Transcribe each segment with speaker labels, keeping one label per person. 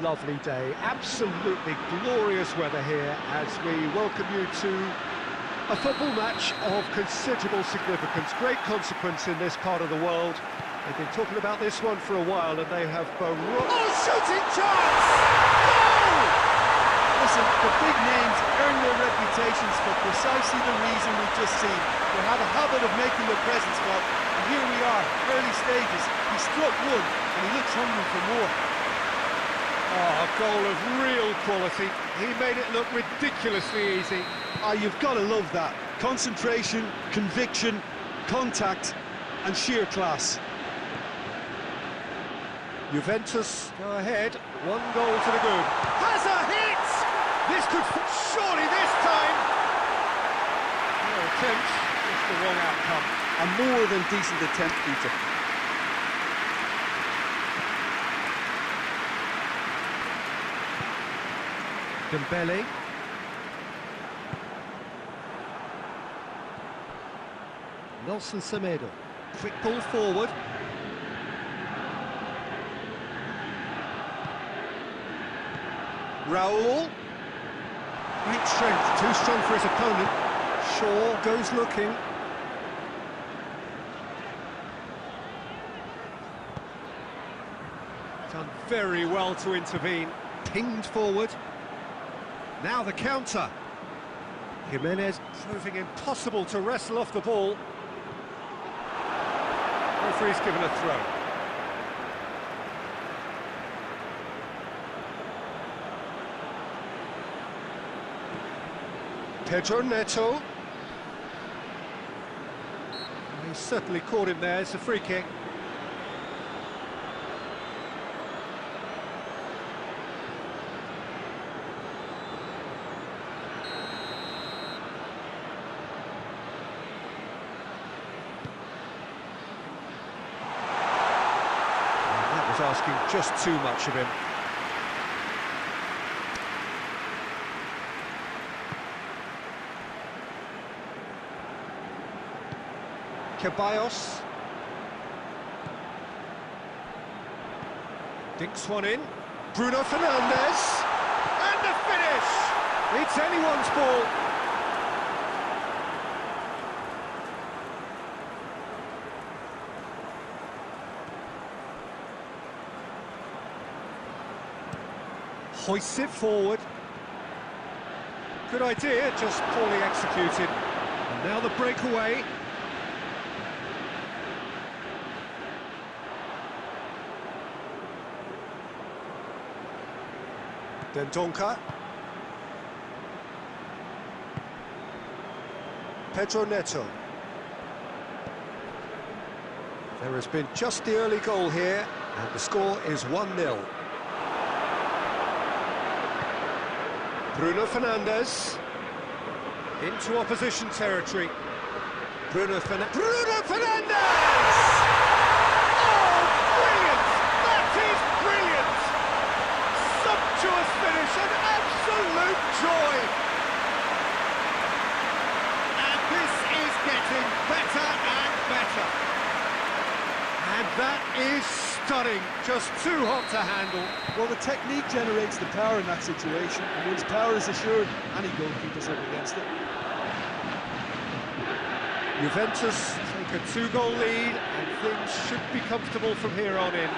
Speaker 1: lovely day, absolutely glorious weather here as we welcome you to a football match of considerable significance, great consequence in this part of the world. They've been talking about this one for a while and they have
Speaker 2: shooting chance! Goal! Listen, the big names earn their reputations for precisely the reason we've just seen. They have a habit of making their presence felt, and here we are, early stages. He struck one and he looks hungry for more.
Speaker 1: Oh, a goal of real quality. He made it look ridiculously easy.
Speaker 2: You've got to love that. Concentration, conviction, contact, and sheer class.
Speaker 1: Juventus go ahead, 1 goal to the good.
Speaker 2: Has a hit! This could surely this time.
Speaker 1: No attempt, just the wrong outcome.
Speaker 2: A more than decent attempt, Peter.
Speaker 1: Dembele. Nelson Semedo. Quick ball forward.
Speaker 2: Raul.
Speaker 1: Great strength, too strong for his opponent. Shaw goes looking. Done very well to intervene. Pinged forward. Now the counter. Jimenez proving impossible to wrestle off the ball. Referee's given a throw. Pedro Neto. He certainly caught him there, it's a free kick. That was asking just too much of him. Ceballos dinks one in. Bruno Fernandes, and the finish! It's anyone's ball. Hoists it forward. Good idea, just poorly executed. And now the breakaway. Dendonka. Pedro Neto. There has been just the early goal here, and the score is 1-0. Bruno Fernandes into opposition territory. Bruno Fernandes! Oh, brilliant! That is brilliant! Sumptuous finish, an absolute joy! And this is getting better and better. And that is stunning, just too hot to handle.
Speaker 2: Well, the technique generates the power in that situation, and once power is assured, any goalkeeper's up against it.
Speaker 1: Juventus take a 2-goal lead, and things should be comfortable from here on in.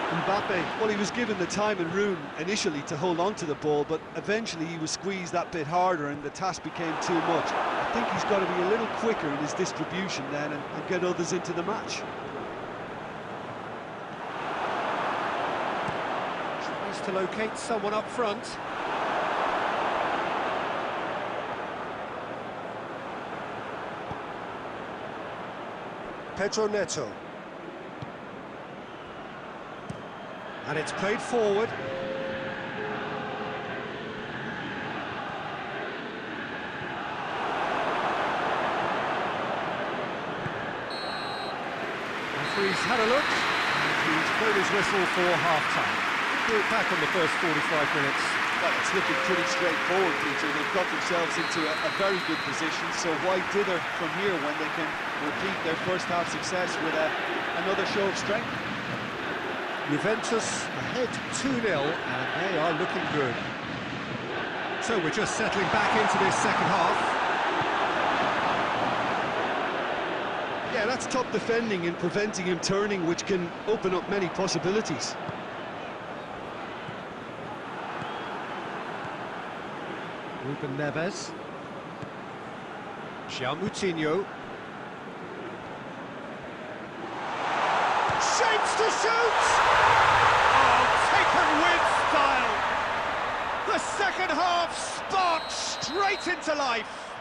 Speaker 2: MBAPPE, well, he was given the time and room initially to hold on to the ball, but eventually he was squeezed that bit harder and the task became too much. I think he's got to be a little quicker in his distribution then and get others into the match.
Speaker 1: Tries to locate someone up front. Pedro Neto. And it's played forward. Referee's had a look, and he's blown his whistle for half-time. We're back on the first 45 minutes.
Speaker 2: Well, it's looking pretty straightforward, Peter. They've got themselves into a very good position, so why dither from here when they can repeat their first half success with another show of strength?
Speaker 1: Juventus ahead 2-0, and they are looking good. So we're just settling back into this second half.
Speaker 2: Yeah, that's top defending and preventing him turning, which can open up many possibilities.
Speaker 1: Ruben Neves. João Moutinho.
Speaker 2: Shapes to shoot! Oh, taken with style! The second half sparked straight into life!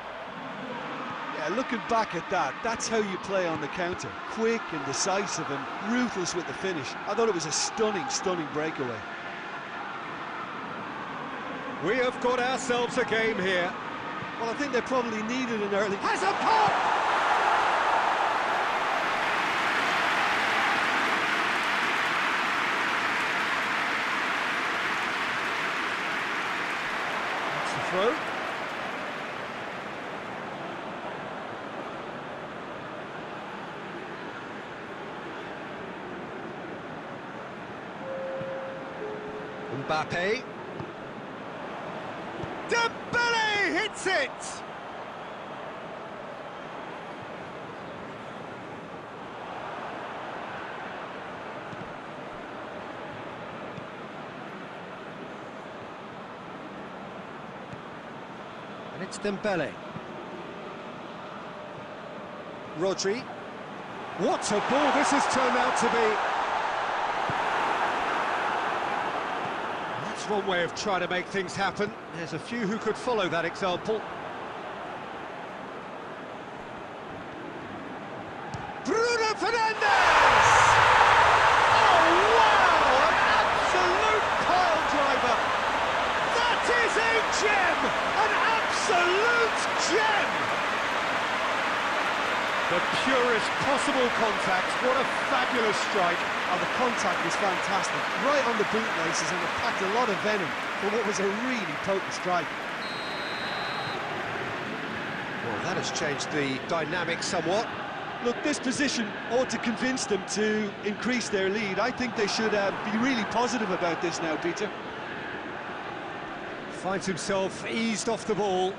Speaker 2: Yeah, looking back at that, that's how you play on the counter. Quick and decisive and ruthless with the finish. I thought it was a stunning, stunning breakaway.
Speaker 1: We have got ourselves a game here.
Speaker 2: Well, I think they probably needed an early...
Speaker 1: Has a pop! That's the throw. MBAPPE.
Speaker 2: Dembele hits it!
Speaker 1: And it's Dembele. Rodri. What a ball this has turned out to be. That's one way of trying to make things happen. There's a few who could follow that example.
Speaker 2: Bruno Fernandes! Oh, wow! An absolute pile driver! That is a gem! An absolute gem!
Speaker 1: The purest possible contact. What a fabulous strike.
Speaker 2: Oh, the contact was fantastic. Right on the bootlaces, and it packed a lot of venom for what was a really potent strike.
Speaker 1: Well, that has changed the dynamic somewhat.
Speaker 2: Look, this position ought to convince them to increase their lead. I think they should be really positive about this now, Peter.
Speaker 1: Finds himself eased off the ball.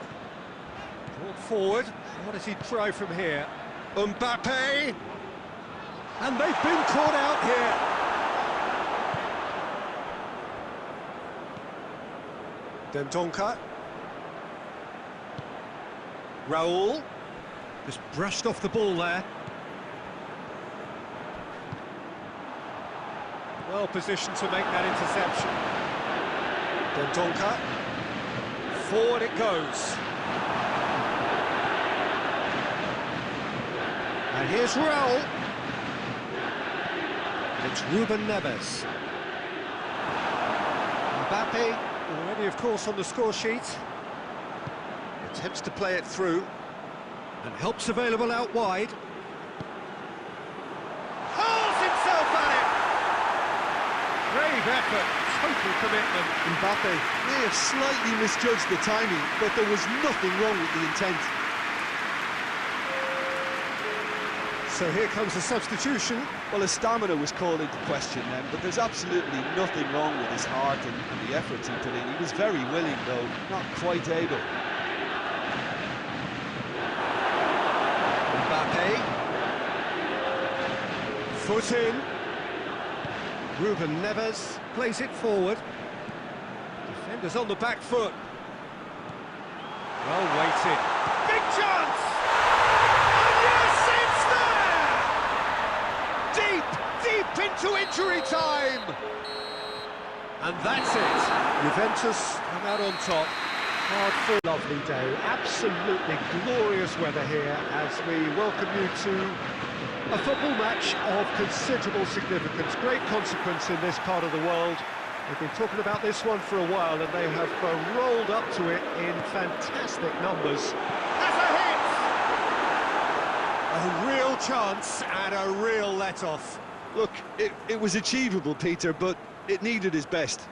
Speaker 1: Brought forward. What does he try from here? MBAPPE! And they've been caught out here. Dendoncker. Raul. Just brushed off the ball there. Well positioned to make that interception. Dendoncker. Forward it goes. And here's Raul. It's Ruben Neves. MBAPPE, already of course on the score sheet. Attempts to play it through. And help's available out wide.
Speaker 2: Hurls himself at it!
Speaker 1: Brave effort, total commitment.
Speaker 2: MBAPPE may have slightly misjudged the timing, but there was nothing wrong with the intent.
Speaker 1: So here comes the substitution.
Speaker 2: Well, his stamina was called into question then, but there's absolutely nothing wrong with his heart and the efforts he put in. He was very willing, though, not quite able.
Speaker 1: MBAPPE. Foot in. Ruben Neves plays it forward. Defenders on the back foot. Well weighted.
Speaker 2: Big chance! And yes, it's there! Deep into injury time!
Speaker 1: And that's it. Juventus come out on top. Hard fought. Lovely day. Absolutely glorious weather here as we welcome you to a football match of considerable significance. Great consequence in this part of the world. We've been talking about this one for a while, and they have rolled up to it in fantastic numbers.
Speaker 2: That's a hit!
Speaker 1: A real chance and a real let-off.
Speaker 2: Look, it was achievable, Peter, but it needed his best.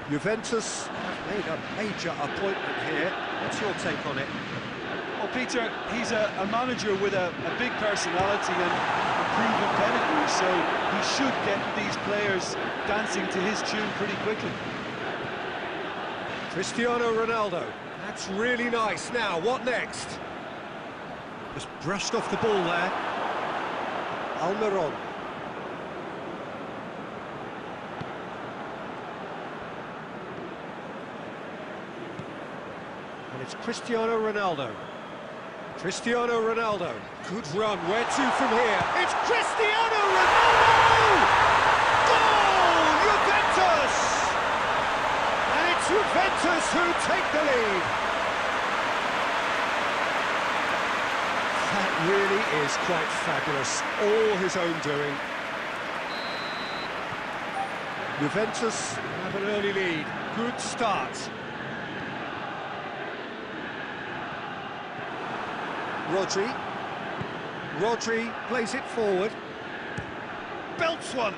Speaker 1: Juventus have made a major appointment here. What's your take on it?
Speaker 2: Well, Peter, he's a manager with a big personality and a proven pedigree, so he should get these players dancing to his tune pretty quickly.
Speaker 1: Cristiano Ronaldo. That's really nice. Now, what next? Just brushed off the ball there. Almiron. And it's Cristiano Ronaldo. Cristiano Ronaldo. Good run. Where to from here? It's Cristiano Ronaldo! Goal! Juventus! And it's Juventus who take the lead. That really is quite fabulous. All his own doing. Juventus have an early lead. Good start. Rodri plays it forward. Belts one.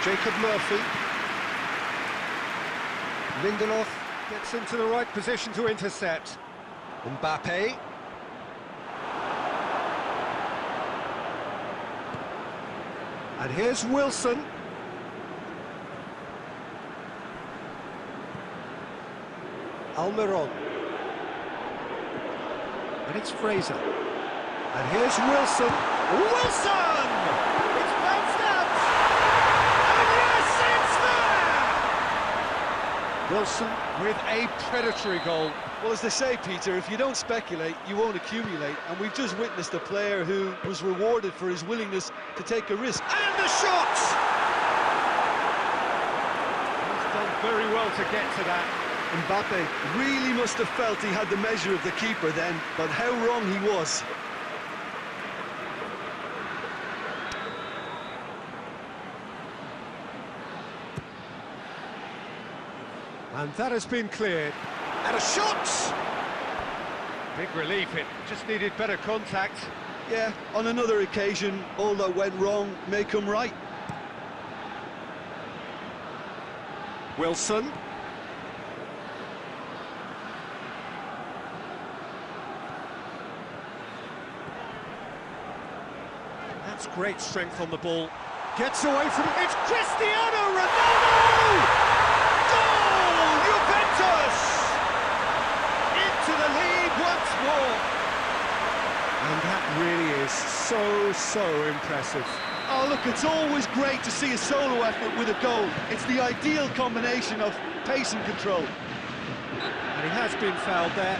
Speaker 1: Jacob Murphy. Lindelof gets into the right position to intercept. MBAPPE. And here's Wilson. Almiron. And it's Fraser. And here's Wilson. Wilson! It's bounced out! And yes, it's there! Wilson with a predatory goal.
Speaker 2: Well, as they say, Peter, if you don't speculate, you won't accumulate. And we've just witnessed a player who was rewarded for his willingness to take a risk.
Speaker 1: And the shot! He's done very well to get to that.
Speaker 2: MBAPPE really must have felt he had the measure of the keeper then, but how wrong he was.
Speaker 1: And that has been cleared. And a shot! Big relief, it just needed better contact.
Speaker 2: Yeah, on another occasion, all that went wrong may come right.
Speaker 1: Wilson. That's great strength on the ball. Gets away from it. It's Cristiano Ronaldo! Goal! Juventus! Into the lead once more. And that really is so impressive.
Speaker 2: Oh, look, it's always great to see a solo effort with a goal. It's the ideal combination of pace and control.
Speaker 1: And he has been fouled there.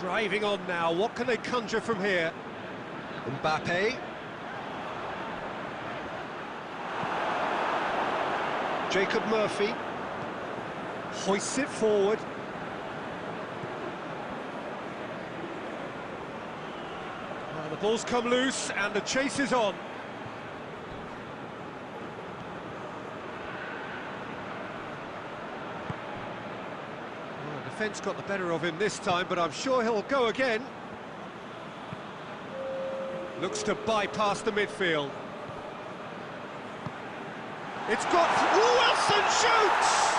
Speaker 1: Driving on now, what can they conjure from here? MBAPPE. Jacob Murphy. Hoists it forward. Well, the ball's come loose and the chase is on. Defence got the better of him this time, but I'm sure he'll go again. Looks to bypass the midfield. It's got... Wilson shoots!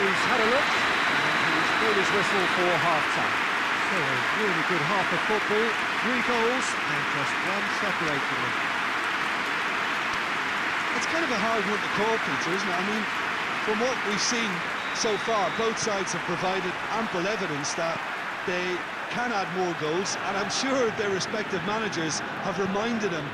Speaker 1: He's had a look, and he's blown his whistle for half-time. So a really good half of football, 3 goals, and just one separating them.
Speaker 2: It's kind of a hard one to call, Peter, isn't it? I mean, from what we've seen so far, both sides have provided ample evidence that they can add more goals, and I'm sure their respective managers have reminded them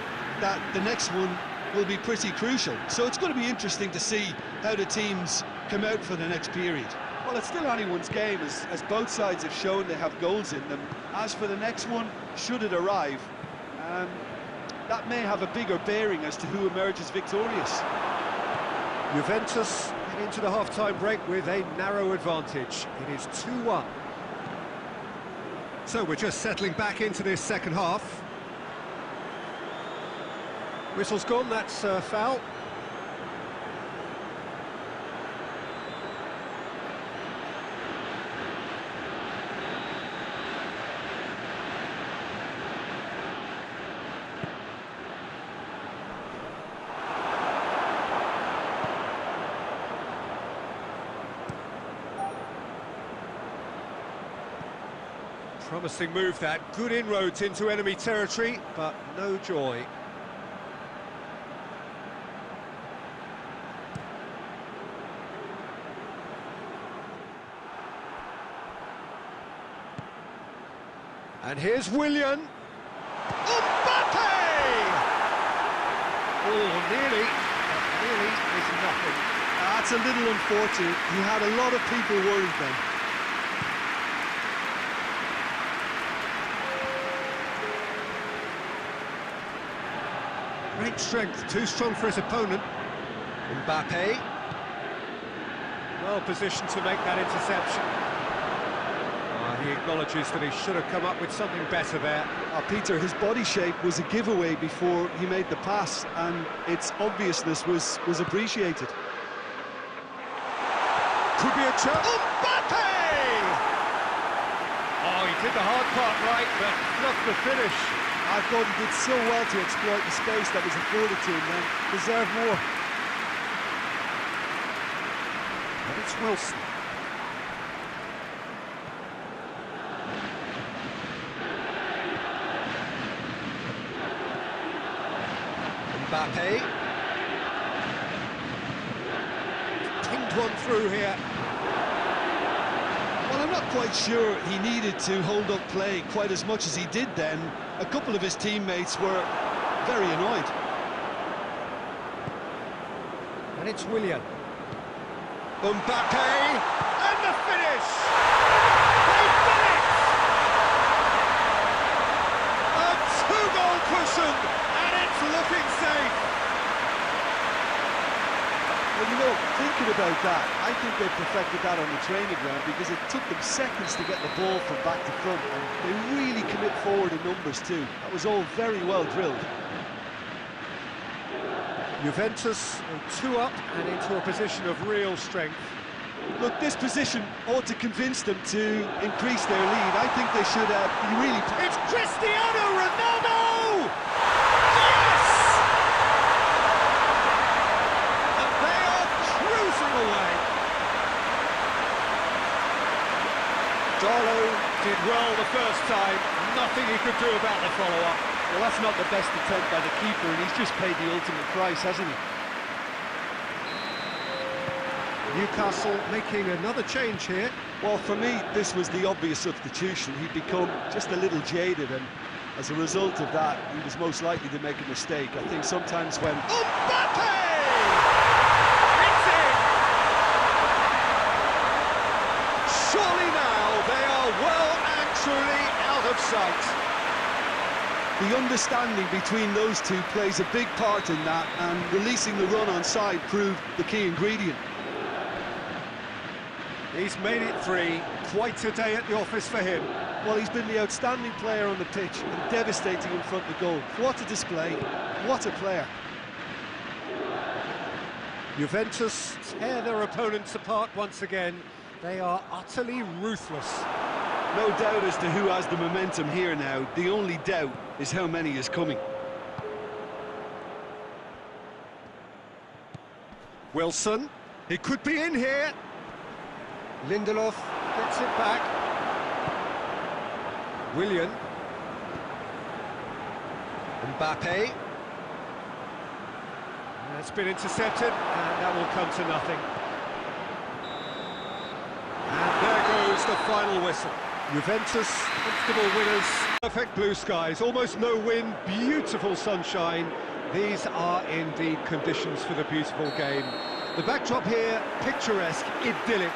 Speaker 2: that the next one will be pretty crucial. So it's going to be interesting to see how the teams come out for the next period. Well, it's still anyone's game, as both sides have shown they have goals in them. As for the next one, should it arrive, that may have a bigger bearing as to who emerges victorious.
Speaker 1: Juventus head into the half-time break with a narrow advantage. It is 2-1. So we're just settling back into this second half. Whistle's gone, that's foul. Promising move that, good inroads into enemy territory, but no joy. And here's Willian. MBAPPE! Oh, nearly, but nearly is nothing.
Speaker 2: That's a little unfortunate. He had a lot of people worried then.
Speaker 1: Great strength, too strong for his opponent. MBAPPE. Well positioned to make that interception. He acknowledges that he should have come up with something better there.
Speaker 2: Peter, his body shape was a giveaway before he made the pass, and its obviousness was appreciated.
Speaker 1: Could be a chance. MBAPPE! Oh, he did the hard part right, but not the finish.
Speaker 2: I thought he did so well to exploit the space that was afforded to him then. Deserved more.
Speaker 1: But it's Wilson. MBAPPE. Pinged one through here.
Speaker 2: Well, I'm not quite sure he needed to hold up play quite as much as he did then. A couple of his teammates were very annoyed.
Speaker 1: And it's Willian. MBAPPE, and the finish! They've done it! A two-goal cushion, and it's looking safe.
Speaker 2: Well, you know, thinking about that, I think they perfected that on the training ground because it took them seconds to get the ball from back to front, and they really commit forward in numbers too. That was all very well drilled.
Speaker 1: Juventus 2 up and into a position of real strength.
Speaker 2: Look, this position ought to convince them to increase their lead. I think they should be really...
Speaker 1: It's Cristiano Ronaldo! Yes! And they are cruising away. Darlow did well the first time. Nothing he could do about the follow-up.
Speaker 2: Well, that's not the best attempt by the keeper, and he's just paid the ultimate price, hasn't he?
Speaker 1: Newcastle making another change here.
Speaker 2: Well, for me, this was the obvious substitution. He'd become just a little jaded, and as a result of that, he was most likely to make a mistake. I think sometimes when...
Speaker 1: MBAPPE! It's in! Surely now they are well and truly out of sight.
Speaker 2: The understanding between those two plays a big part in that, and releasing the run on side proved the key ingredient.
Speaker 1: He's made it 3. Quite a day at the office for him.
Speaker 2: Well, he's been the outstanding player on the pitch and devastating in front of goal. What a display, what a player.
Speaker 1: Juventus tear their opponents apart once again. They are utterly ruthless.
Speaker 2: No doubt as to who has the momentum here now. The only doubt is how many is coming.
Speaker 1: Wilson, he could be in here. Lindelof gets it back. Willian. MBAPPE. That's been intercepted, and that will come to nothing. And there goes the final whistle. Juventus, comfortable winners. Perfect blue skies, almost no wind, beautiful sunshine. These are indeed conditions for the beautiful game. The backdrop here, picturesque, idyllic.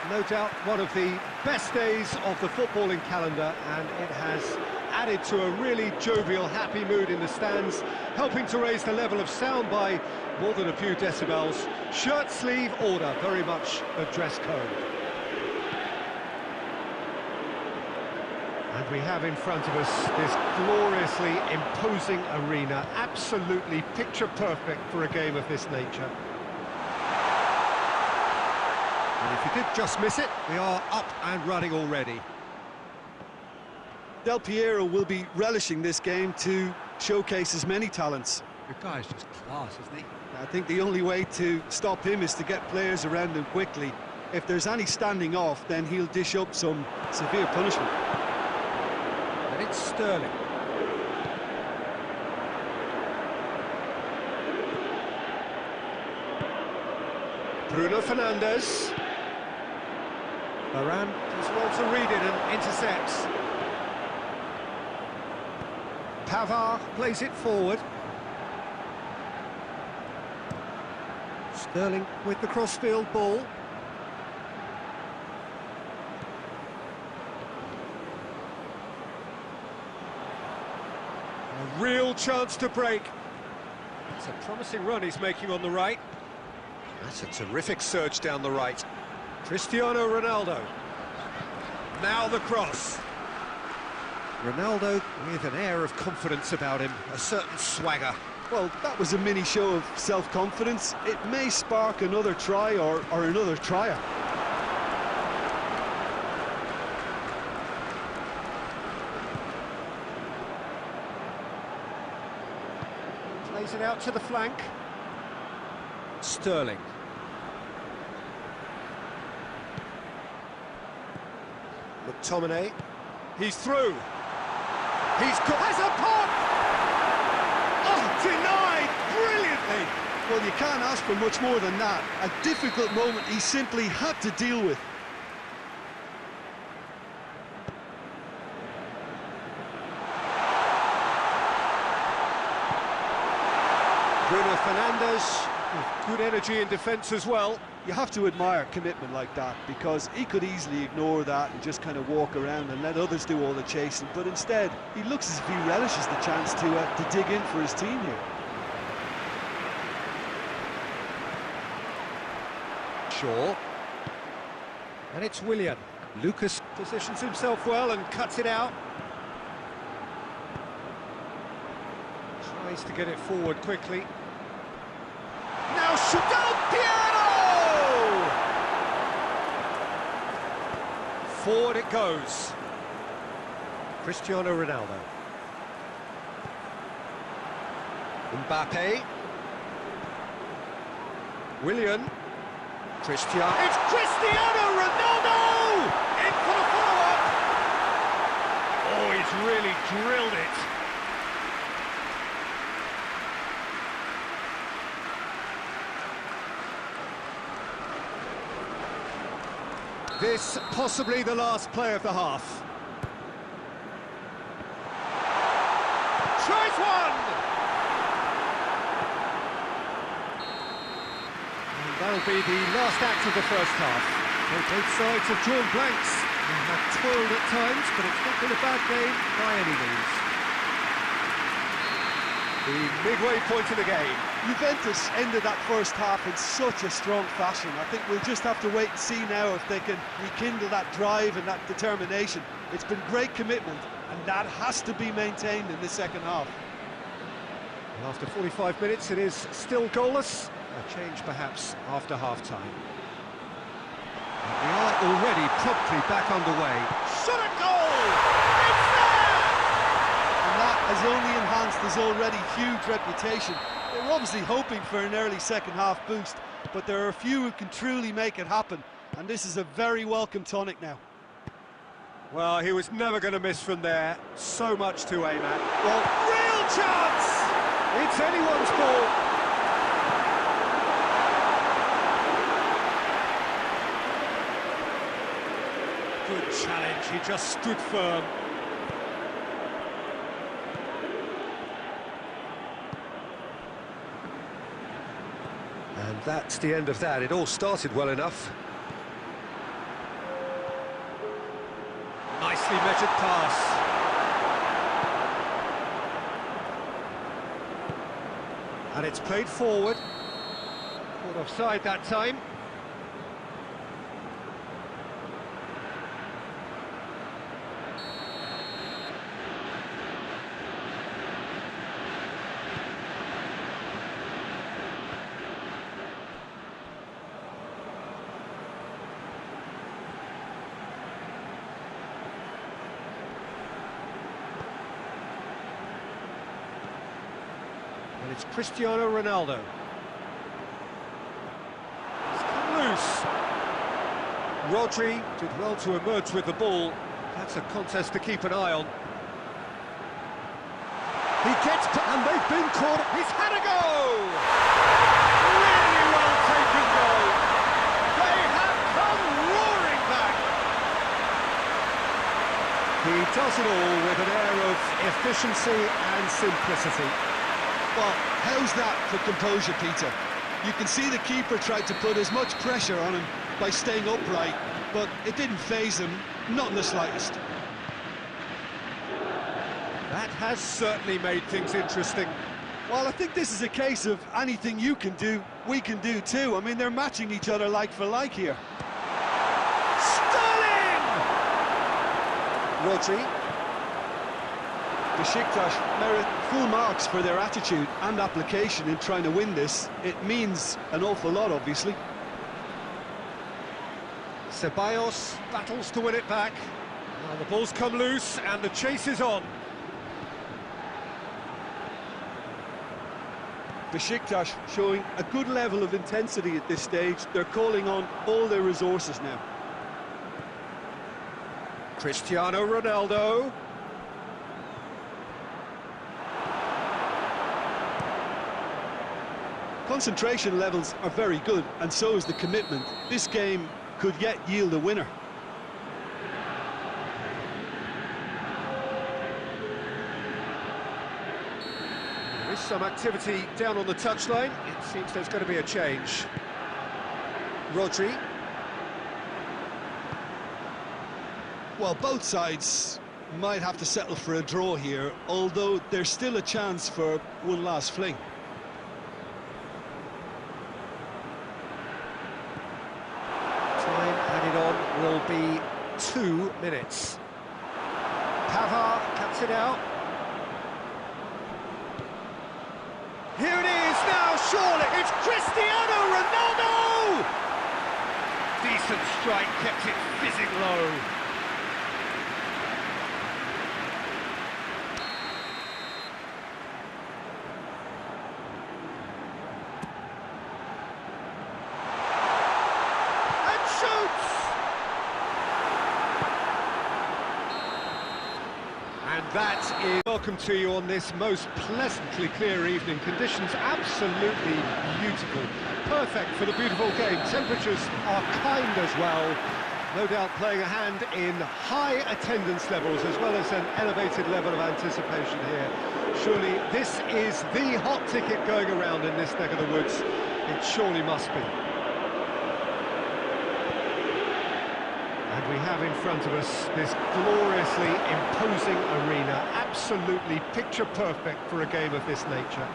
Speaker 1: No doubt one of the best days of the footballing calendar, and it has added to a really jovial, happy mood in the stands, helping to raise the level of sound by more than a few decibels. Shirt sleeve order, very much a dress code. And we have in front of us this gloriously imposing arena, absolutely picture-perfect for a game of this nature. And if you did just miss it, we are up and running already.
Speaker 2: Del Piero will be relishing this game to showcase his many talents.
Speaker 1: The guy's just class, isn't he?
Speaker 2: I think the only way to stop him is to get players around him quickly. If there's any standing off, then he'll dish up some severe punishment.
Speaker 1: And it's Sterling. Bruno Fernandes. Varane does well to read it and intercepts. Pavard plays it forward. Sterling with the crossfield ball. A real chance to break. It's a promising run he's making on the right. That's a terrific surge down the right. Cristiano Ronaldo. Now the cross. Ronaldo with an air of confidence about him, a certain swagger.
Speaker 2: Well, that was a mini show of self-confidence. It may spark another try or another tryer.
Speaker 1: Plays it out to the flank. Sterling. McTominay. He's through. He's got... has a pop!
Speaker 2: Oh, denied brilliantly! Well, you can't ask for much more than that. A difficult moment he simply had to deal with.
Speaker 1: Bruno Fernandes with good energy in defence as well.
Speaker 2: You have to admire commitment like that, because he could easily ignore that and just kind of walk around and let others do all the chasing, but instead he looks as if he relishes the chance to dig in for his team here.
Speaker 1: Shaw. And it's Willian. Lucas positions himself well and cuts it out. Tries to get it forward quickly. Now Del Piero! Forward it goes. Cristiano Ronaldo. MBAPPE. Willian. Cristiano. It's Cristiano Ronaldo! In for the follow-up! Oh, he's really drilled it. This possibly the last play of the half. Tries one! And that'll be the last act of the first half. Well, both sides have drawn blanks. They have toiled at times, but it's not been a bad game by any means. The midway point of the game.
Speaker 2: Juventus ended that first half in such a strong fashion. I think we'll just have to wait and see now if they can rekindle that drive and that determination. It's been great commitment, and that has to be maintained in the second half.
Speaker 1: And after 45 minutes, it is still goalless. A change perhaps after half-time. We are already promptly back underway. Shot at goal! It's there!
Speaker 2: And that has only enhanced his already huge reputation. They were obviously hoping for an early second-half boost, but there are a few who can truly make it happen, and this is a very welcome tonic now.
Speaker 1: Well, he was never going to miss from there. So much to aim at. Well, real chance! It's anyone's ball. Good challenge, he just stood firm. And that's the end of that. It all started well enough. Nicely measured pass. And it's played forward. Caught offside that time. And it's Cristiano Ronaldo. He's come loose. Rodri did well to emerge with the ball. That's a contest to keep an eye on. He gets and they've been caught. He's had a go! Really well taken goal. They have come roaring back. He does it all with an air of efficiency and simplicity.
Speaker 2: Well, how's that for composure, Peter? You can see the keeper tried to put as much pressure on him by staying upright, but it didn't faze him, not in the slightest.
Speaker 1: That has certainly made things interesting.
Speaker 2: Well, I think this is a case of anything you can do, we can do too. I mean, they're matching each other like for like here.
Speaker 1: Sterling! Rodri.
Speaker 2: Besiktas merit full marks for their attitude and application in trying to win this. It means an awful lot, obviously.
Speaker 1: Ceballos battles to win it back. Now the ball's come loose and the chase is on.
Speaker 2: Besiktas showing a good level of intensity at this stage. They're calling on all their resources now.
Speaker 1: Cristiano Ronaldo.
Speaker 2: Concentration levels are very good, and so is the commitment. This game could yet yield a winner.
Speaker 1: There is some activity down on the touchline. It seems there's going to be a change. Rodri.
Speaker 2: Well, both sides might have to settle for a draw here, although there's still a chance for one last fling.
Speaker 1: Time added on will be 2 minutes. Pavard cuts it out. Here it is now, surely, it's Cristiano Ronaldo! Decent strike, kept it fizzing low. And shoots! And that is welcome to you on this most pleasantly clear evening. Conditions absolutely beautiful. Perfect for the beautiful game. Temperatures are kind as well. No doubt playing a hand in high attendance levels as well as an elevated level of anticipation here. Surely this is the hot ticket going around in this neck of the woods. It surely must be. And we have in front of us this gloriously imposing arena, absolutely picture perfect for a game of this nature.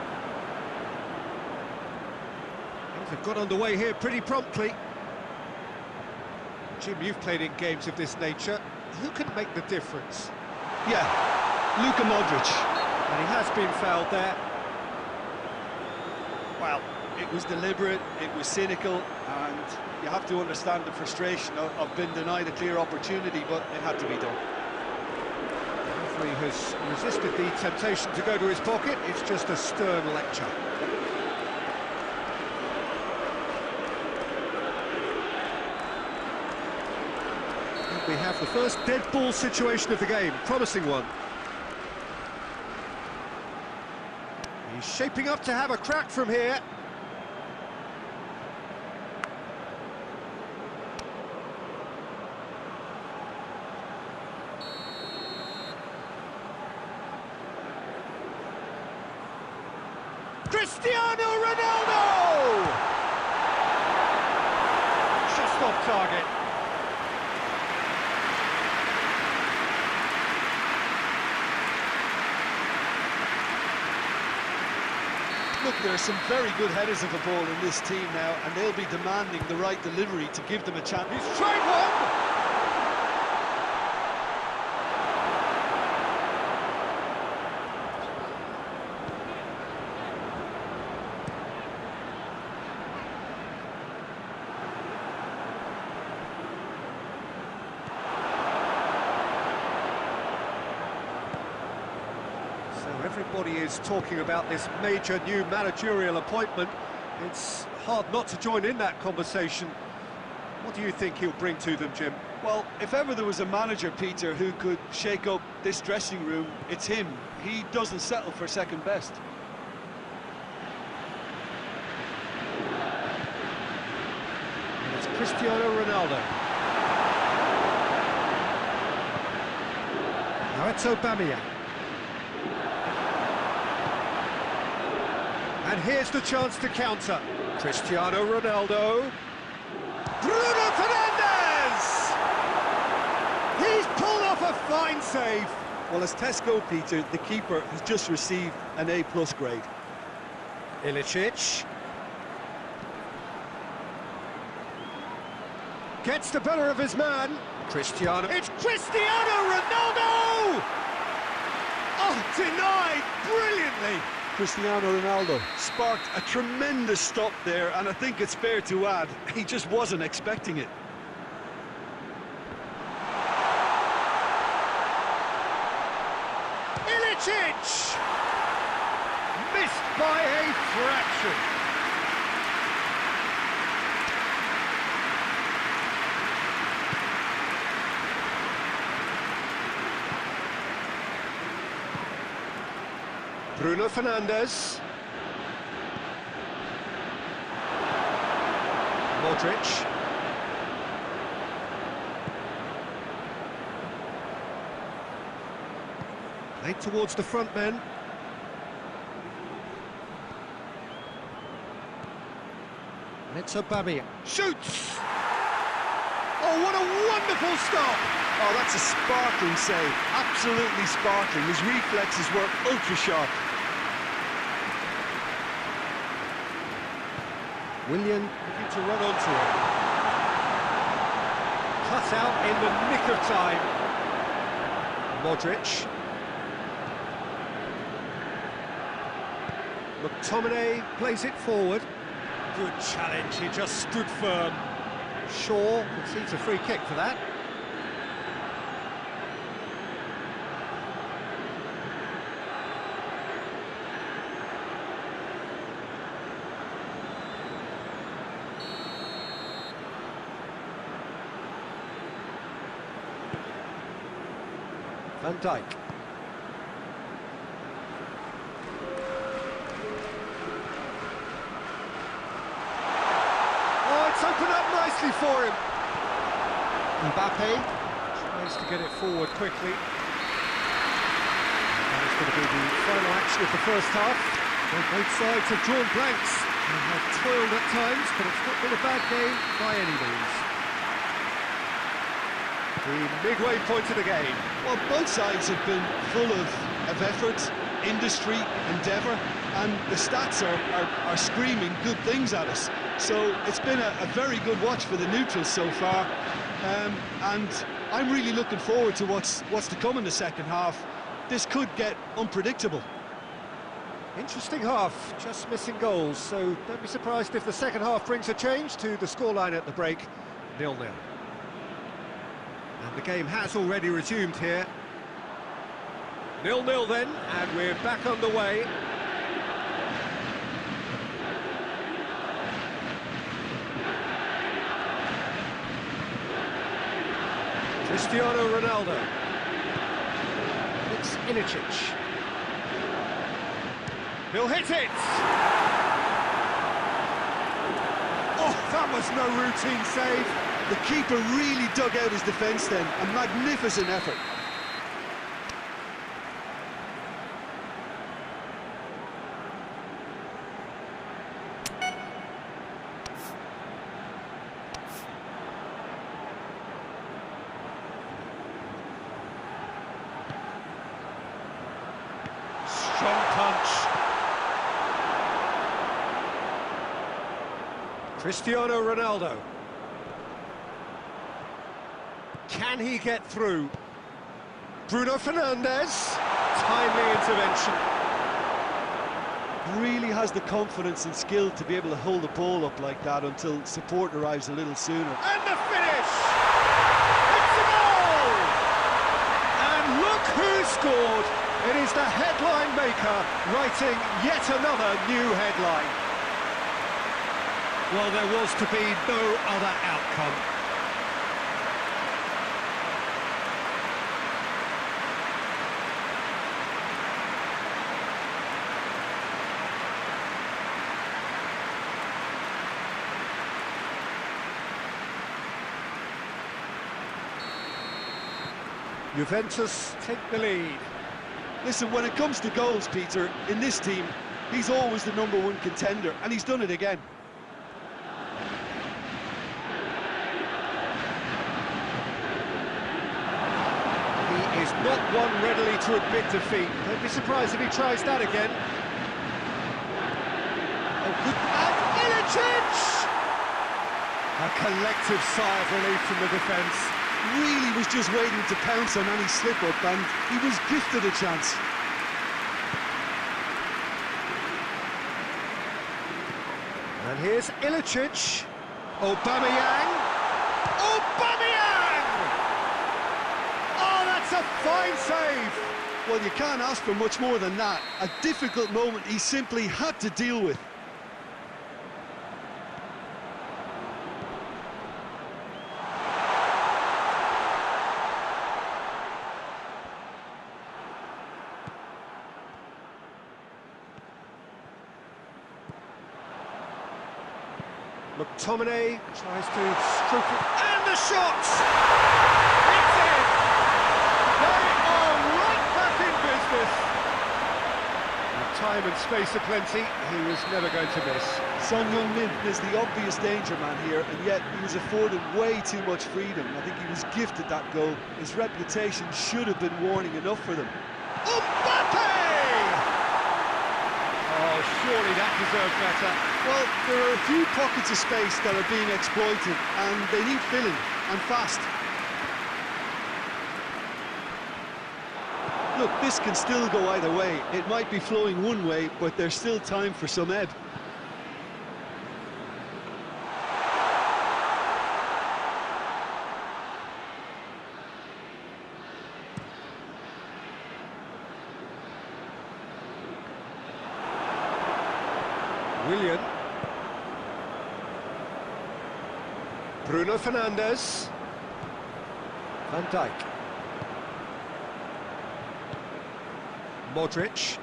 Speaker 1: Things have got underway here pretty promptly. Jim, you've played in games of this nature. Who can make the difference?
Speaker 2: Yeah, Luka Modric.
Speaker 1: And he has been fouled there.
Speaker 2: Well, it was deliberate, it was cynical, and you have to understand the frustration of being denied a clear opportunity, but it had to be done.
Speaker 1: The referee has resisted the temptation to go to his pocket. It's just a stern lecture. And we have the first dead ball situation of the game, promising one. He's shaping up to have a crack from here. Cristiano Ronaldo! Just off target.
Speaker 2: Look, there are some very good headers of the ball in this team now, and they'll be demanding the right delivery to give them a chance.
Speaker 1: He's tried one! Everybody is talking about this major new managerial appointment. It's hard not to join in that conversation. What do you think he'll bring to them, Jim?
Speaker 2: Well, if ever there was a manager, Peter, who could shake up this dressing room, it's him. He doesn't settle for second best.
Speaker 1: And it's Cristiano Ronaldo. Now it's Aubameyang. And here's the chance to counter. Cristiano Ronaldo.
Speaker 2: Bruno Fernandes! He's pulled off a fine save. Well, as Tesco, Peter, the keeper has just received an A+ grade.
Speaker 1: Ilicic. Gets the better of his man. Cristiano. It's Cristiano Ronaldo!
Speaker 2: Oh, denied brilliantly. Cristiano Ronaldo sparked a tremendous stop there, and I think it's fair to add, he just wasn't expecting it.
Speaker 1: Ilicic! Missed by a fraction. Bruno Fernandes. Modric. Played towards the front men. And it's Aubameyang. Shoots! Oh, what a wonderful stop!
Speaker 2: Oh, that's a sparkling save. Absolutely sparkling. His reflexes were ultra-sharp.
Speaker 1: Willian looking to run onto it. Cut out in the nick of time. Modric. McTominay plays it forward. Good challenge, he just stood firm. Shaw concedes a free kick for that. Van Dijk. Oh, it's opened up nicely for him. MBAPPE tries to get it forward quickly. And it's going to be the final action of the first half. Well, both sides have drawn blanks and have toiled at times, but it's not been a bad game by any means. The midway point of the game.
Speaker 2: Well, both sides have been full of effort, industry, endeavour, and the stats are screaming good things at us. So it's been a very good watch for the neutrals so far, and I'm really looking forward to what's to come in the second half. This could get unpredictable.
Speaker 1: Interesting half, just missing goals, so don't be surprised if the second half brings a change to the scoreline at the break, 0-0. And the game has already resumed here. 0-0 then, and we're back underway. Cristiano Ronaldo. It's Ilicic. He'll hit it!
Speaker 2: Oh, that was no routine save. The keeper really dug out his defence then. A magnificent effort.
Speaker 1: Strong punch. Cristiano Ronaldo. Can he get through? Bruno Fernandes. Timely intervention.
Speaker 2: Really has the confidence and skill to be able to hold the ball up like that until support arrives a little sooner.
Speaker 1: And the finish! It's a goal! And look who scored! It is the headline maker writing yet another new headline. Well, there was to be no other outcome. Juventus take the lead.
Speaker 2: Listen, when it comes to goals, Peter, in this team, he's always the #1 contender, and he's done it again.
Speaker 1: He is not one readily to admit defeat. Don't be surprised if he tries that again. Oh, good. And Ilicic! A collective sigh of relief from the defence.
Speaker 2: Really was just waiting to pounce on any slip-up, and he was gifted a chance.
Speaker 1: And here's Ilicic. Aubameyang. Aubameyang! Oh, that's a fine save!
Speaker 2: Well, you can't ask for much more than that. A difficult moment he simply had to deal with.
Speaker 1: McTominay tries to stroke it, and the shot! It's in! They are right back in business! With time and space aplenty, he was never going to miss.
Speaker 2: Son Heung-min is the obvious danger man here, and yet he was afforded way too much freedom. I think he was gifted that goal. His reputation should have been warning enough for them.
Speaker 1: MBAPPE! Oh, surely that deserved better.
Speaker 2: Well, there are a few pockets of space that are being exploited, and they need filling, and fast. Look, this can still go either way. It might be flowing one way, but there's still time for some ebb.
Speaker 1: Willian. Bruno Fernandes. Van Dijk. Modric.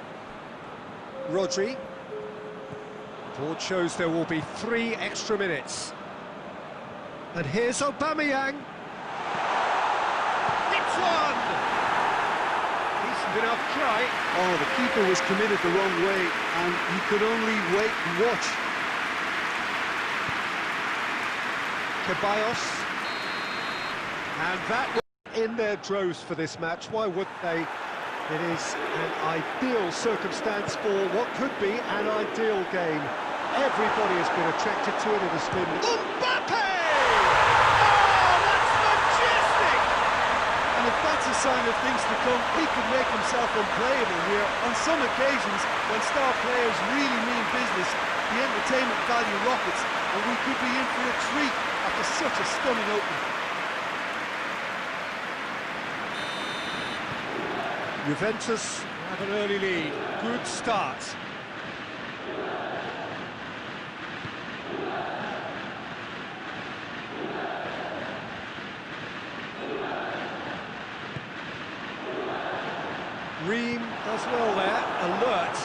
Speaker 1: Rodri. Board shows there will be 3 extra minutes. And here's Aubameyang. It's one! Decent enough try.
Speaker 2: Oh, the keeper was committed the wrong way, and he could only wait and watch.
Speaker 1: Ceballos. And that was in their droves for this match. Why would they? It is an ideal circumstance for what could be an ideal game. Everybody has been attracted to it. It has been MBAPPE! Oh, that's majestic!
Speaker 2: And if that's a sign of things to come, he could make himself unplayable here. On some occasions, when star players really mean business, the entertainment value rockets, and we could be in for a treat after such a stunning opening.
Speaker 1: Juventus have an early lead. Good start. Ream does well there, alert.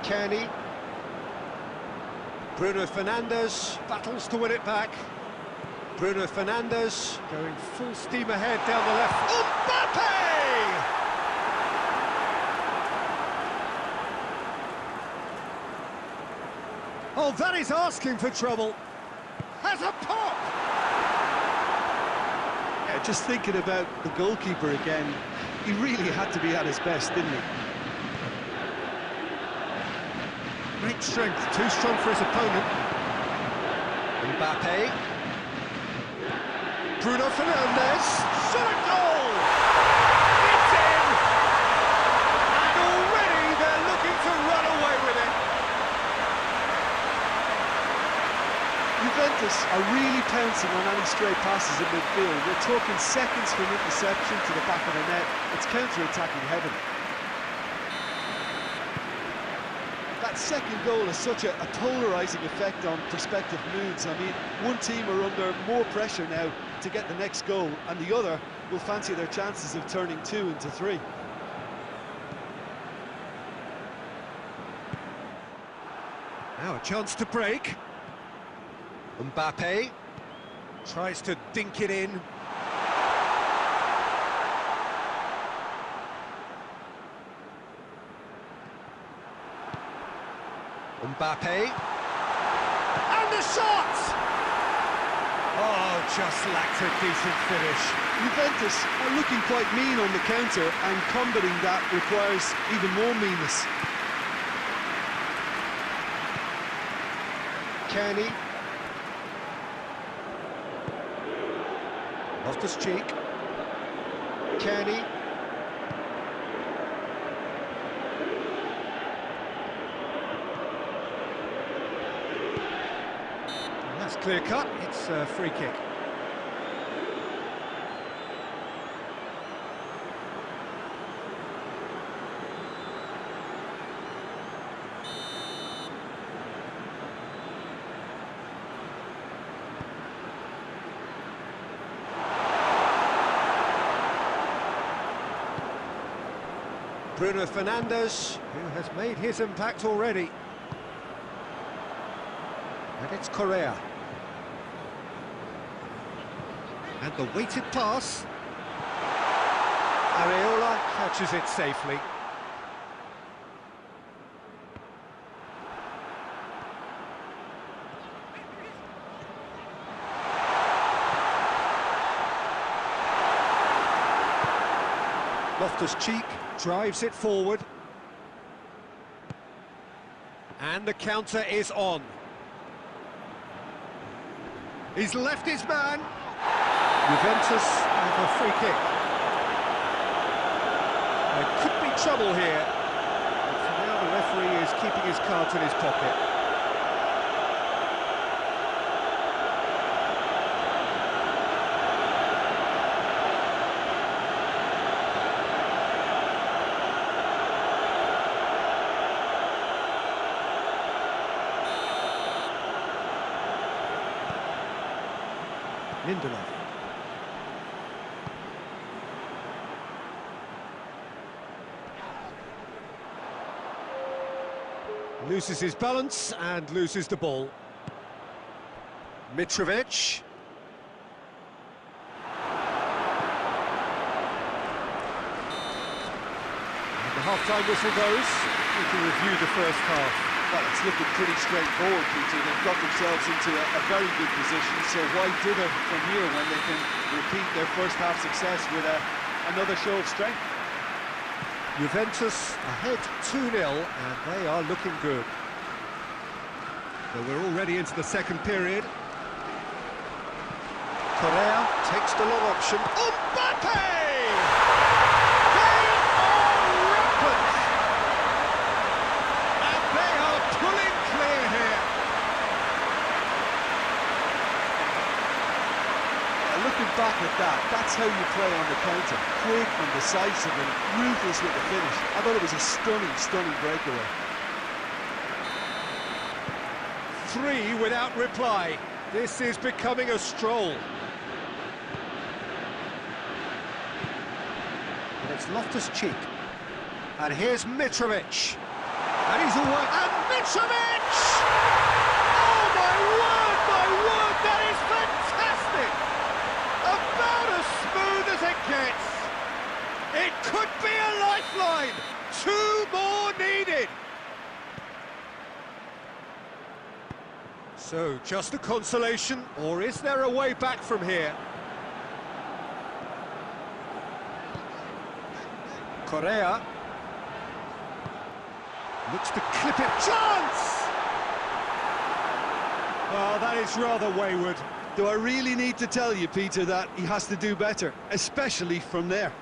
Speaker 1: Kearney. Bruno Fernandes battles to win it back. Bruno Fernandes going full steam ahead down the left. MBAPPE! Oh, that is asking for trouble. Has a pop!
Speaker 2: Yeah, just thinking about the goalkeeper again, he really had to be at his best, didn't he?
Speaker 1: Great strength, too strong for his opponent. MBAPPE. Bruno Fernandes. Shot a goal! It's in! And already they're looking to run away with it.
Speaker 2: Juventus Juventus are really pouncing on any stray passes in midfield. We're talking seconds from interception to the back of the net. It's counter-attacking heaven. That second goal has such a polarising effect on prospective moods. I mean, one team are under more pressure now to get the next goal, and the other will fancy their chances of turning 2 into 3.
Speaker 1: Now a chance to break. MBAPPE tries to dink it in. MBAPPE.
Speaker 2: And the shot!
Speaker 1: Oh, just lacked a decent finish.
Speaker 2: Juventus are looking quite mean on the counter, and combating that requires even more meanness.
Speaker 1: Kenny. Loftus-Cheek. Kenny. And that's clear cut. It's a free kick. Bruno Fernandes, who has made his impact already. And it's Correa. And the weighted pass. Areola catches it safely. Loftus-Cheek drives it forward. And the counter is on. He's left his man. Juventus have a free kick. There could be trouble here. But for now the referee is keeping his cards in his pocket. Lindelof. Loses his balance and loses the ball. Mitrovic. And the half-time whistle goes. We can review the first half.
Speaker 2: Well, it's looking pretty straightforward, Peter. They've got themselves into a very good position, so why dither from here when they can repeat their first half success with another show of strength?
Speaker 1: Juventus ahead 2-0, and they are looking good. So we're already into the second period. Correa takes the long option. MBAPPE! They are rampant! And they are pulling clear here.
Speaker 2: Looking back at that, that's how you play on the counter. Quick and decisive and ruthless with the finish. I thought it was a stunning, stunning breakaway.
Speaker 1: 3 without reply. This is becoming a stroll. And it's Loftus-Cheek. And here's Mitrovic. And he's away. And Mitrovic! Oh, my word, that is fantastic! About as smooth as it gets. It could be a lifeline. 2 more needed. So, just a consolation, or is there a way back from here? Correa looks to clip it. Chance! Oh, that is rather wayward.
Speaker 2: Do I really need to tell you, Peter, that he has to do better, especially from there?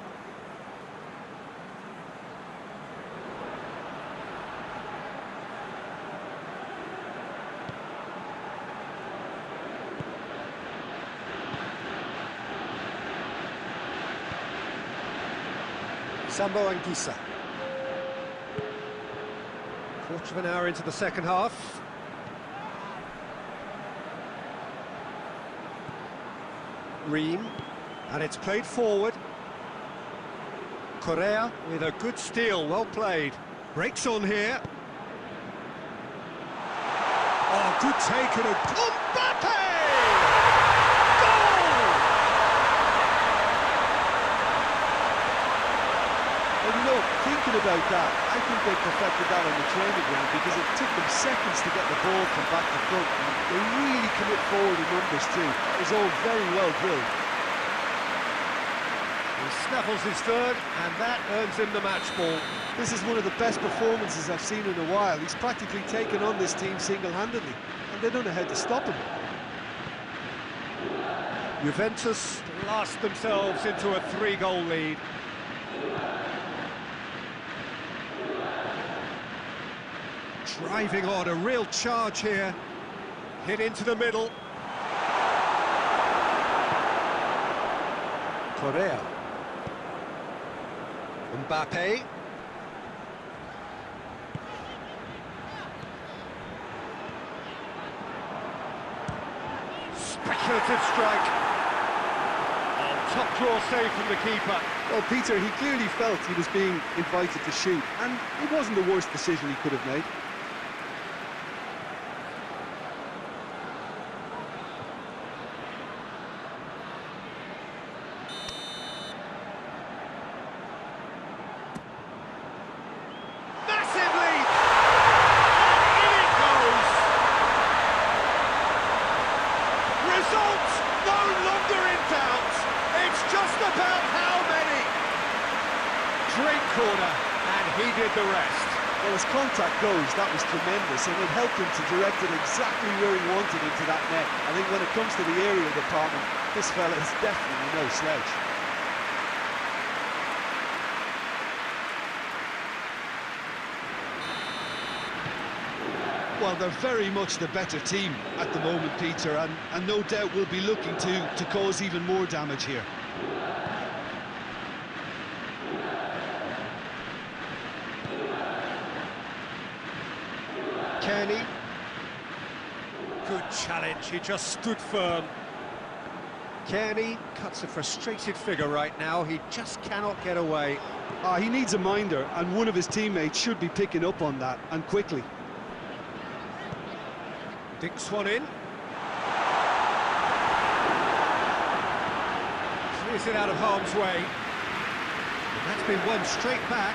Speaker 1: Sambo Anguissa. Quarter of an hour into the second half. Ream, and it's played forward. Correa with a good steal, well played. Breaks on here. Oh, good take and a... MBAPPE! Goal!
Speaker 2: And you know, thinking about that, I think they perfected that on the training ground because it took them seconds to get the ball from back to front. And they really commit forward in numbers too. It was all very well drilled.
Speaker 1: He snaffles his third, and that earns him the match ball.
Speaker 2: This is one of the best performances I've seen in a while. He's practically taken on this team single-handedly, and they don't know how to stop him.
Speaker 1: Juventus blast themselves into a 3-goal lead. Driving on, a real charge here. Hit into the middle. Correa. MBAPPE. Speculative strike. Oh, top draw save from the keeper.
Speaker 2: Well, Peter, he clearly felt he was being invited to shoot, and it wasn't the worst decision he could have made.
Speaker 1: Results no longer in doubt. It's just about how many. Great corner, and he did the rest.
Speaker 2: Well, as contact goes, that was tremendous, and it helped him to direct it exactly where he wanted into that net. I think when it comes to the aerial department, this fella is definitely no slouch. Well, they're very much the better team at the moment, Peter, and no doubt will be looking to cause even more damage here.
Speaker 1: Kenny. Good challenge, he just stood firm. Kenny cuts a frustrated figure right now, he just cannot get away.
Speaker 2: He needs a minder, and one of his teammates should be picking up on that, and quickly.
Speaker 1: Dinks one in. Clears it out of harm's way. And that's been won straight back.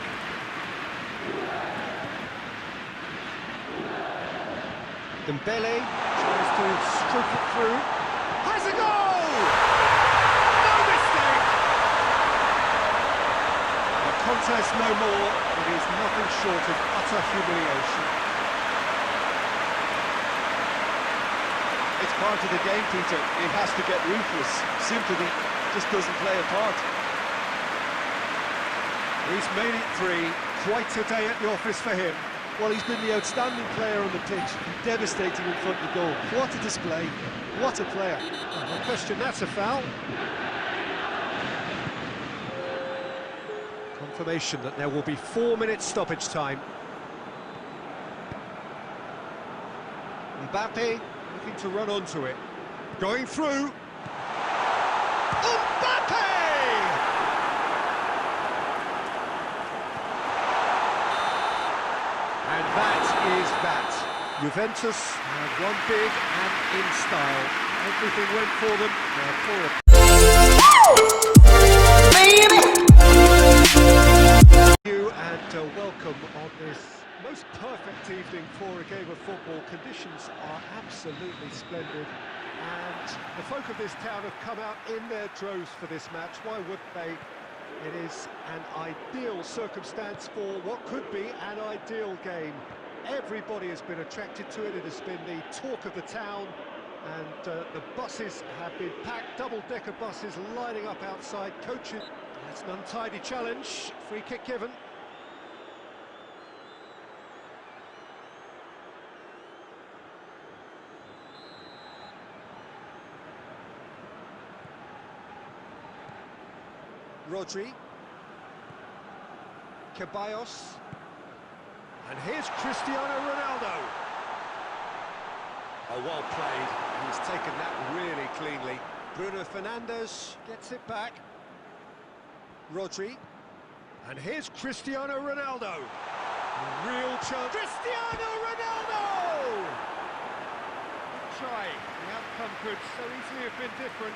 Speaker 1: Dembele tries to stroke it through. Has a goal! No mistake! The contest no more. It is nothing short of utter humiliation.
Speaker 2: It's part of the game, Peter. It has to get ruthless. Sympathy just doesn't play a part.
Speaker 1: He's made it 3. Quite a day at the office for him.
Speaker 2: Well, he's been the outstanding player on the pitch, devastating in front of goal. What a display, what a player.
Speaker 1: No question, that's a foul. Confirmation that there will be 4 minutes stoppage time. MBAPPE looking to run onto it. Going through. MBAPPE! And that is that. Juventus have won big and in style. Everything went for them. You and welcome on this most perfect evening for a game of football. Conditions are absolutely splendid, and the folk of this town have come out in their droves for this match. Why would they? It is an ideal circumstance for what could be an ideal game. Everybody has been attracted to it. It has been the talk of the town, and the buses have been packed, double-decker buses lining up outside. Coaches, that's an untidy challenge. Free kick given. Rodri. Ceballos. And here's Cristiano Ronaldo. Oh, well played. He's taken that really cleanly. Bruno Fernandes gets it back. Rodri. And here's Cristiano Ronaldo. Real chance. Cristiano Ronaldo! Good try. The outcome could so easily have been different.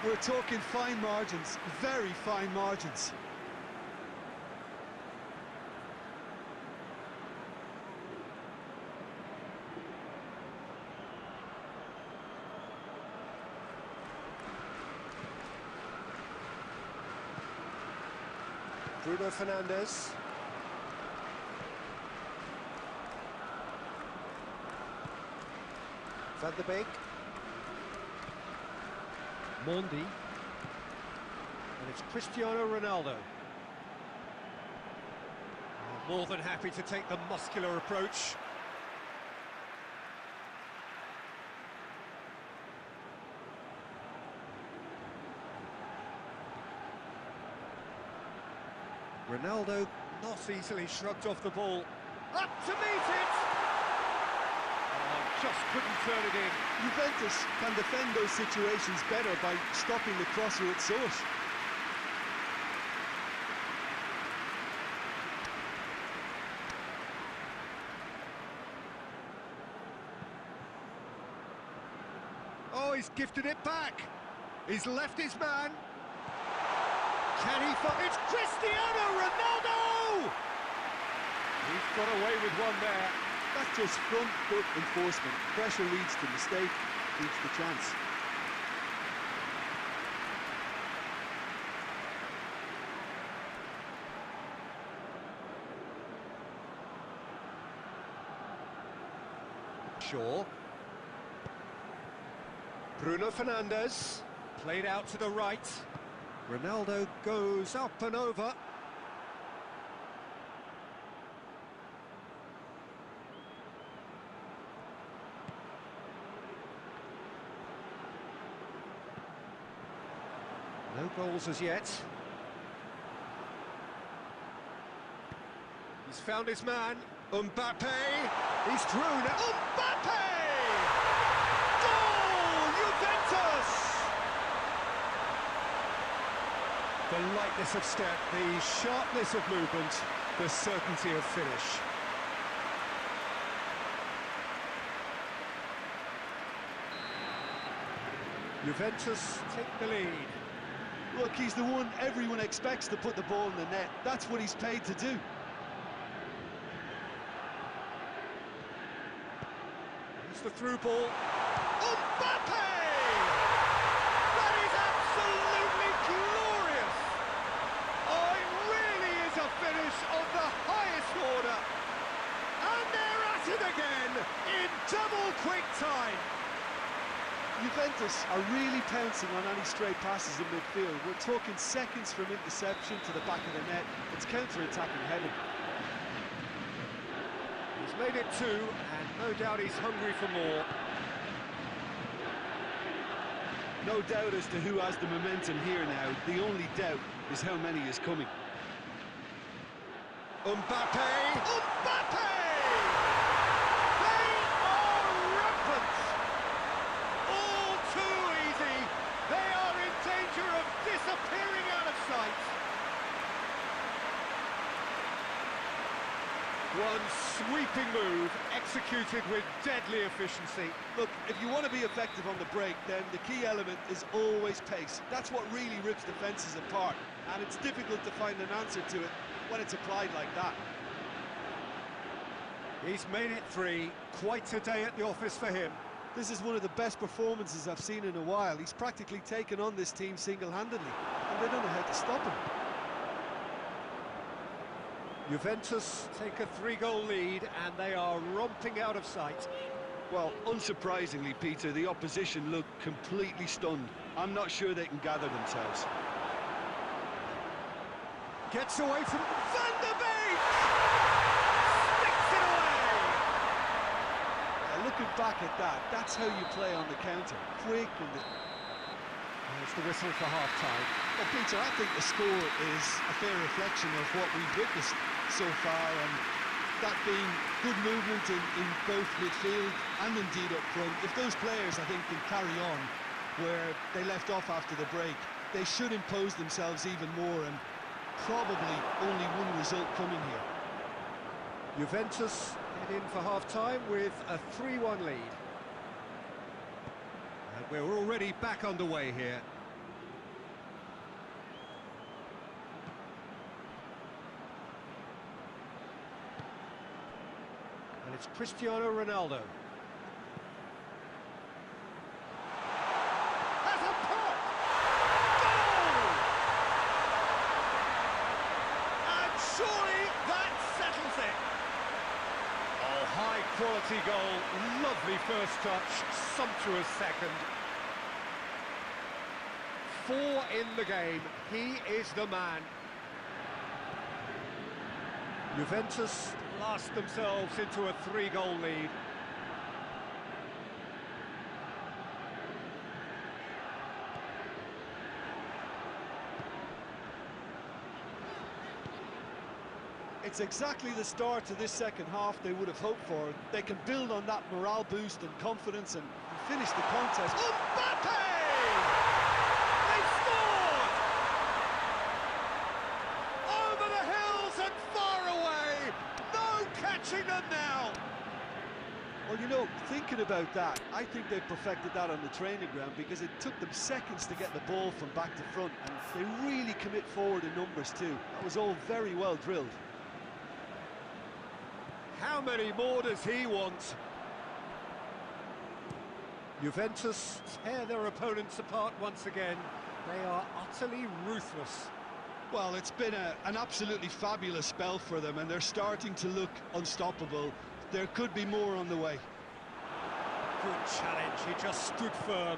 Speaker 2: We're talking fine margins, very fine margins.
Speaker 1: Bruno Fernandes. Van de Beek. Mondi. And it's Cristiano Ronaldo. Oh, more than happy to take the muscular approach. Ronaldo not easily shrugged off the ball. Up to meet it! Oh, just couldn't turn it in.
Speaker 2: Juventus can defend those situations better by stopping the crosser at source.
Speaker 1: Oh, he's gifted it back. He's left his man. Can he find... It's Cristiano Ronaldo! He's got away with one there.
Speaker 2: That's just front foot enforcement. Pressure leads to mistake, leads to chance.
Speaker 1: Shaw. Bruno Fernandes. Played out to the right. Ronaldo goes up and over. No goals as yet. He's found his man. MBAPPE. He's through now. MBAPPE! Goal! Juventus! The lightness of step, the sharpness of movement, the certainty of finish. Juventus take the lead.
Speaker 2: Look, he's the one everyone expects to put the ball in the net. That's what he's paid to do.
Speaker 1: It's the through ball. MBAPPE! That is absolutely glorious! Oh, it really is a finish of the highest order. And they're at it again in double quick time.
Speaker 2: Juventus are really pouncing on any stray passes in midfield. We're talking seconds from interception to the back of the net. It's counter-attacking heaven.
Speaker 1: He's made it two, and no doubt he's hungry for more.
Speaker 2: No doubt as to who has the momentum here now. The only doubt is how many is coming.
Speaker 1: MBAPPE! MBAPPE! They are rampant! All too easy! They are in danger of disappearing out of sight! One sweeping move, executed with deadly efficiency.
Speaker 2: Look, if you want to be effective on the break, then the key element is always pace. That's what really rips defences apart, and it's difficult to find an answer to it when it's applied like that.
Speaker 1: He's made it three, quite a day at the office for him.
Speaker 2: This is one of the best performances I've seen in a while. He's practically taken on this team single-handedly, and they don't know how to stop him.
Speaker 1: Juventus take a three-goal lead, and they are romping out of sight.
Speaker 2: Well, unsurprisingly, Peter, the opposition look completely stunned. I'm not sure they can gather themselves.
Speaker 1: Gets away from Van de Beek! Sticks it away!
Speaker 2: Looking back at that, that's how you play on the counter. Quick and...
Speaker 1: There's the whistle for half-time.
Speaker 2: Well, Peter, I think the score is a fair reflection of what we've witnessed so far, and that being good movement in both midfield and indeed up front. If those players, I think, can carry on where they left off after the break, they should impose themselves even more, and probably only one result coming here.
Speaker 1: Juventus head in for half-time with a 3-1 lead. And we're already back underway here. And it's Cristiano Ronaldo. Has a pop! Goal! And surely that settles it. Oh, high-quality goal. Lovely first touch, sumptuous second. 4 in the game. He is the man. Juventus blast themselves into a 3-goal lead.
Speaker 2: It's exactly the start to this second half they would have hoped for. They can build on that morale boost and confidence and finish the contest.
Speaker 1: MBAPPE! They've scored! Over the hills and far away! No catching them now!
Speaker 2: Well, you know, thinking about that, I think they perfected that on the training ground, because it took them seconds to get the ball from back to front, and they really commit forward in numbers too. That was all very well drilled.
Speaker 1: How many more does he want? Juventus tear their opponents apart once again. They are utterly ruthless.
Speaker 2: Well, it's been an absolutely fabulous spell for them, and they're starting to look unstoppable. There could be more on the way.
Speaker 1: Good challenge, he just stood firm.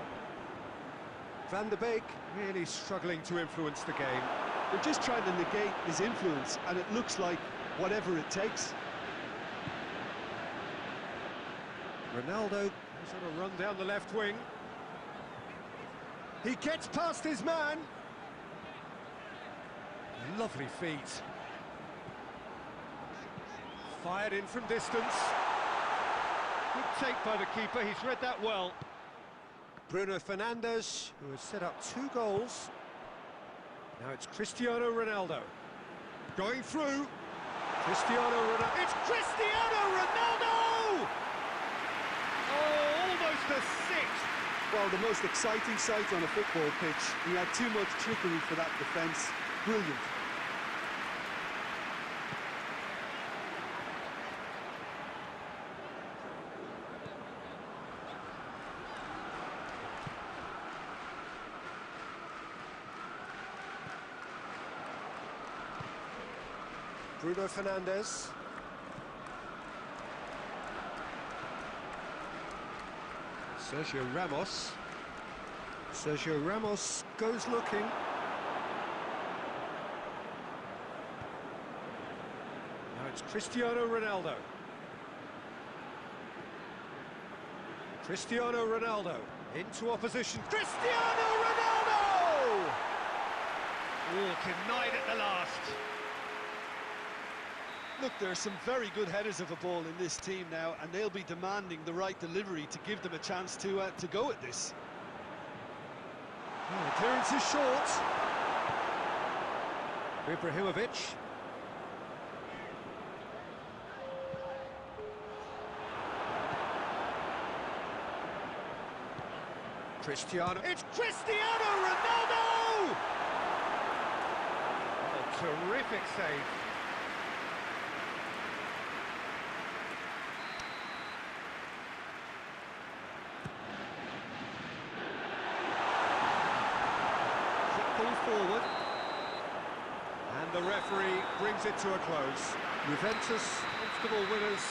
Speaker 1: Van der Beek really struggling to influence the game.
Speaker 2: They're just trying to negate his influence, and it looks like whatever it takes.
Speaker 1: Ronaldo is on a run down the left wing. He gets past his man. Lovely feet. Fired in from distance. Good take by the keeper, he's read that well. Bruno Fernandes, who has set up 2 goals. Now it's Cristiano Ronaldo. Going through. Cristiano Ronaldo. It's Cristiano Ronaldo! Oh, almost a 6.
Speaker 2: Well, the most exciting sight on a football pitch. He had too much trickery for that defence. Brilliant.
Speaker 1: Bruno Fernandes. Sergio Ramos. Sergio Ramos goes looking. Now it's Cristiano Ronaldo. Cristiano Ronaldo into opposition. Cristiano Ronaldo! Oh, denied at the last.
Speaker 2: Look, there are some very good headers of a ball in this team now, and they'll be demanding the right delivery to give them a chance to go at this.
Speaker 1: Oh, clearance is short. Ibrahimovic. Cristiano. It's Cristiano Ronaldo! Oh, terrific save. Forward, and the referee brings it to a close. Juventus comfortable winners.